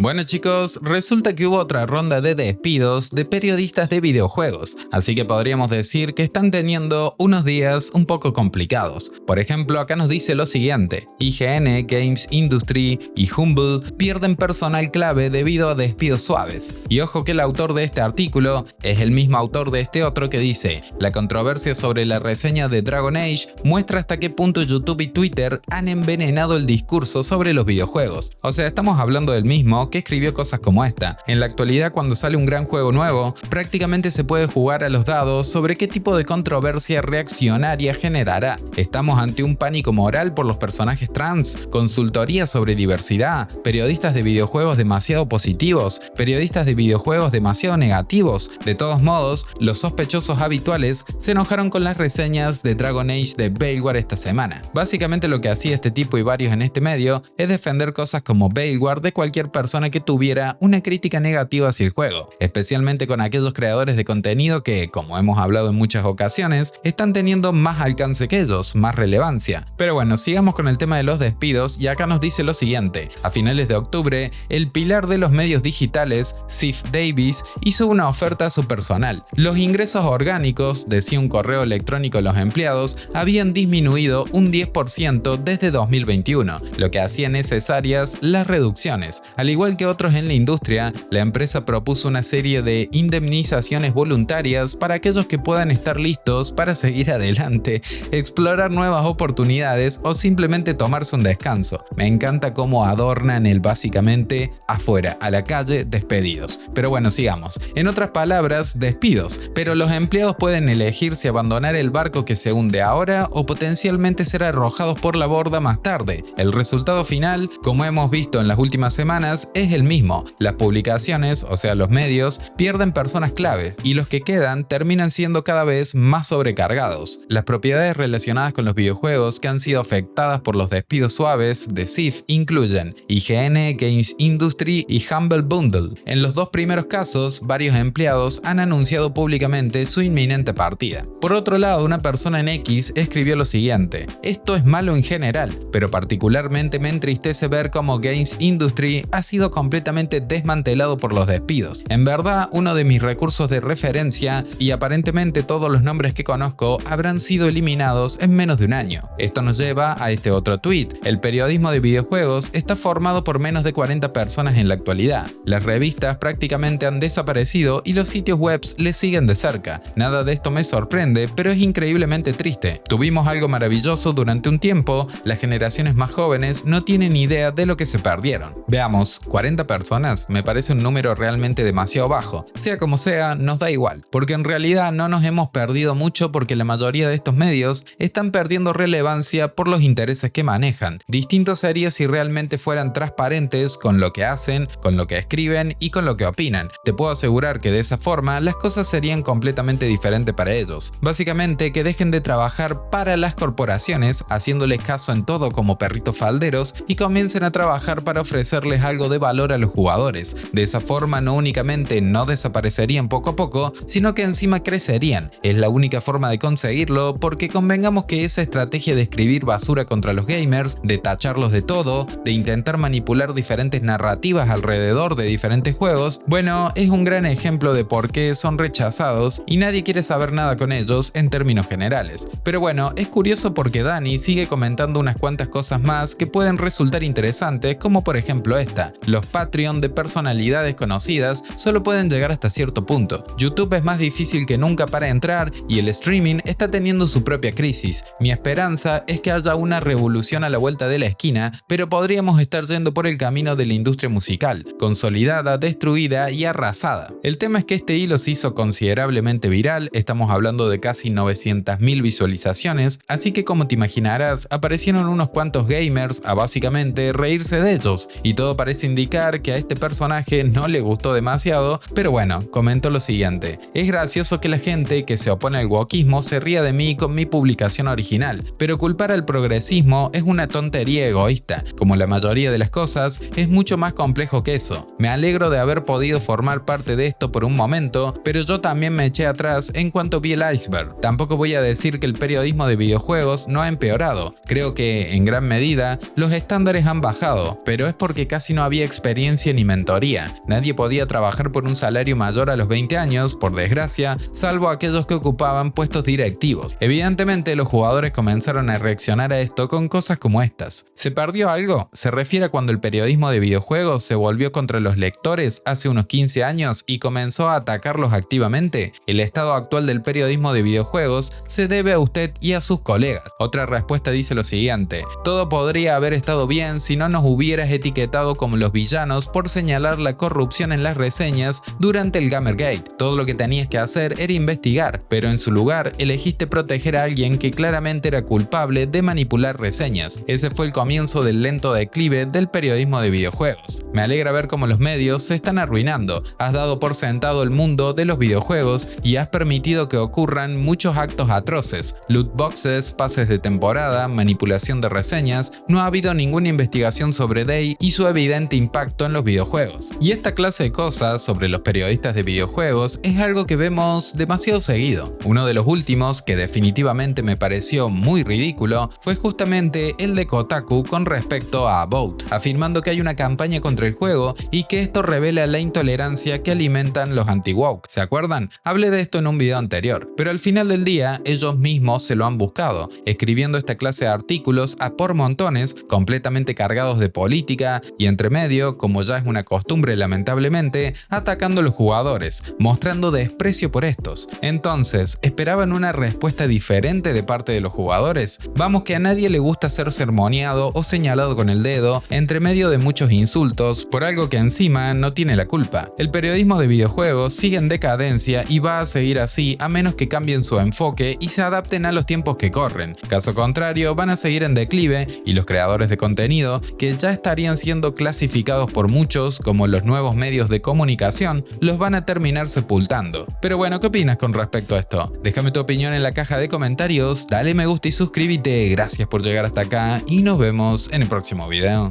Bueno chicos, resulta que hubo otra ronda de despidos de periodistas de videojuegos, así que podríamos decir que están teniendo unos días un poco complicados. Por ejemplo, acá nos dice lo siguiente: IGN, Games Industry y Humble pierden personal clave debido a despidos suaves. Y ojo que el autor de este artículo es el mismo autor de este otro que dice: la controversia sobre la reseña de Dragon Age muestra hasta qué punto YouTube y Twitter han envenenado el discurso sobre los videojuegos. O sea, estamos hablando del mismo que escribió cosas como esta. En la actualidad, cuando sale un gran juego nuevo, prácticamente se puede jugar a los dados sobre qué tipo de controversia reaccionaria generará. ¿Estamos ante un pánico moral por los personajes trans? ¿Consultoría sobre diversidad? ¿Periodistas de videojuegos demasiado positivos? ¿Periodistas de videojuegos demasiado negativos? De todos modos, los sospechosos habituales se enojaron con las reseñas de Dragon Age de Baleware esta semana. Básicamente lo que hacía este tipo y varios en este medio es defender cosas como Baleware de cualquier persona que tuviera una crítica negativa hacia el juego, especialmente con aquellos creadores de contenido que, como hemos hablado en muchas ocasiones, están teniendo más alcance que ellos, más relevancia. Pero bueno, sigamos con el tema de los despidos y acá nos dice lo siguiente: a finales de octubre, el pilar de los medios digitales, Ziff Davis, hizo una oferta a su personal. Los ingresos orgánicos, decía un correo electrónico a los empleados, habían disminuido un 10% desde 2021, lo que hacía necesarias las reducciones. Al igual que otros en la industria, la empresa propuso una serie de indemnizaciones voluntarias para aquellos que puedan estar listos para seguir adelante, explorar nuevas oportunidades o simplemente tomarse un descanso. Me encanta cómo adornan el básicamente afuera, a la calle, despedidos. Pero bueno, sigamos. En otras palabras, despidos. Pero los empleados pueden elegir si abandonar el barco que se hunde ahora o potencialmente ser arrojados por la borda más tarde. El resultado final, como hemos visto en las últimas semanas, es el mismo. Las publicaciones, o sea los medios, pierden personas clave y los que quedan terminan siendo cada vez más sobrecargados. Las propiedades relacionadas con los videojuegos que han sido afectadas por los despidos suaves de Ziff incluyen IGN, Games Industry y Humble Bundle. En los dos primeros casos, varios empleados han anunciado públicamente su inminente partida. Por otro lado, una persona en X escribió lo siguiente: esto es malo en general, pero particularmente me entristece ver cómo Games Industry ha sido completamente desmantelado por los despidos. En verdad, uno de mis recursos de referencia y aparentemente todos los nombres que conozco habrán sido eliminados en menos de un año. Esto nos lleva a este otro tweet: el periodismo de videojuegos está formado por menos de 40 personas en la actualidad. Las revistas prácticamente han desaparecido y los sitios web les siguen de cerca. Nada de esto me sorprende, pero es increíblemente triste. Tuvimos algo maravilloso durante un tiempo, las generaciones más jóvenes no tienen idea de lo que se perdieron. Veamos, 40 personas me parece un número realmente demasiado bajo. Sea como sea, nos da igual, porque en realidad no nos hemos perdido mucho porque la mayoría de estos medios están perdiendo relevancia por los intereses que manejan. Distinto sería si realmente fueran transparentes con lo que hacen, con lo que escriben y con lo que opinan. Te puedo asegurar que de esa forma las cosas serían completamente diferentes para ellos. Básicamente que dejen de trabajar para las corporaciones, haciéndoles caso en todo como perritos falderos, y comiencen a trabajar para ofrecerles algo de valor a los jugadores. De esa forma no únicamente no desaparecerían poco a poco, sino que encima crecerían. Es la única forma de conseguirlo, porque convengamos que esa estrategia de escribir basura contra los gamers, de tacharlos de todo, de intentar manipular diferentes narrativas alrededor de diferentes juegos, bueno, es un gran ejemplo de por qué son rechazados y nadie quiere saber nada con ellos en términos generales. Pero bueno, es curioso porque Dani sigue comentando unas cuantas cosas más que pueden resultar interesantes, como por ejemplo esta: los Patreon de personalidades conocidas solo pueden llegar hasta cierto punto. YouTube es más difícil que nunca para entrar y el streaming está teniendo su propia crisis. Mi esperanza es que haya una revolución a la vuelta de la esquina, pero podríamos estar yendo por el camino de la industria musical, consolidada, destruida y arrasada. El tema es que este hilo se hizo considerablemente viral, estamos hablando de casi 900.000 visualizaciones, así que como te imaginarás, aparecieron unos cuantos gamers a básicamente reírse de ellos, y todo parece indicar que a este personaje no le gustó demasiado, pero bueno, comentó lo siguiente: es gracioso que la gente que se opone al wokismo se ría de mí con mi publicación original, pero culpar al progresismo es una tontería egoísta. Como la mayoría de las cosas, es mucho más complejo que eso. Me alegro de haber podido formar parte de esto por un momento, pero yo también me eché atrás en cuanto vi el iceberg. Tampoco voy a decir que el periodismo de videojuegos no ha empeorado. Creo que, en gran medida, los estándares han bajado, pero es porque casi no había experiencia ni mentoría. Nadie podía trabajar por un salario mayor a los 20 años, por desgracia, salvo aquellos que ocupaban puestos directivos. Evidentemente, los jugadores comenzaron a reaccionar a esto con cosas como estas. ¿Se perdió algo? Se refiere a cuando el periodismo de videojuegos se volvió contra los lectores hace unos 15 años y comenzó a atacarlos activamente. El estado actual del periodismo de videojuegos se debe a usted y a sus colegas. Otra respuesta dice lo siguiente: todo podría haber estado bien si no nos hubieras etiquetado como los villanos por señalar la corrupción en las reseñas durante el Gamergate. Todo lo que tenías que hacer era investigar, pero en su lugar elegiste proteger a alguien que claramente era culpable de manipular reseñas. Ese fue el comienzo del lento declive del periodismo de videojuegos. Me alegra ver cómo los medios se están arruinando. Has dado por sentado el mundo de los videojuegos y has permitido que ocurran muchos actos atroces: loot boxes, pases de temporada, manipulación de reseñas. No ha habido ninguna investigación sobre DEI y su evidente impacto en los videojuegos. Y esta clase de cosas sobre los periodistas de videojuegos es algo que vemos demasiado seguido. Uno de los últimos, que definitivamente me pareció muy ridículo, fue justamente el de Kotaku con respecto a About, afirmando que hay una campaña contra el juego y que esto revela la intolerancia que alimentan los anti-woke. ¿Se acuerdan? Hablé de esto en un video anterior, pero al final del día ellos mismos se lo han buscado, escribiendo esta clase de artículos a por montones, completamente cargados de política y entre medio, como ya es una costumbre lamentablemente, atacando a los jugadores, mostrando desprecio por estos. Entonces, ¿esperaban una respuesta diferente de parte de los jugadores? Vamos, que a nadie le gusta ser sermoneado o señalado con el dedo entre medio de muchos insultos por algo que encima no tiene la culpa. El periodismo de videojuegos sigue en decadencia y va a seguir así a menos que cambien su enfoque y se adapten a los tiempos que corren. Caso contrario, van a seguir en declive y los creadores de contenido, que ya estarían siendo clasificados por muchos como los nuevos medios de comunicación, los van a terminar sepultando. Pero bueno, ¿qué opinas con respecto a esto? Déjame tu opinión en la caja de comentarios, dale me gusta y suscríbete. Gracias por llegar hasta acá y nos vemos en el próximo video.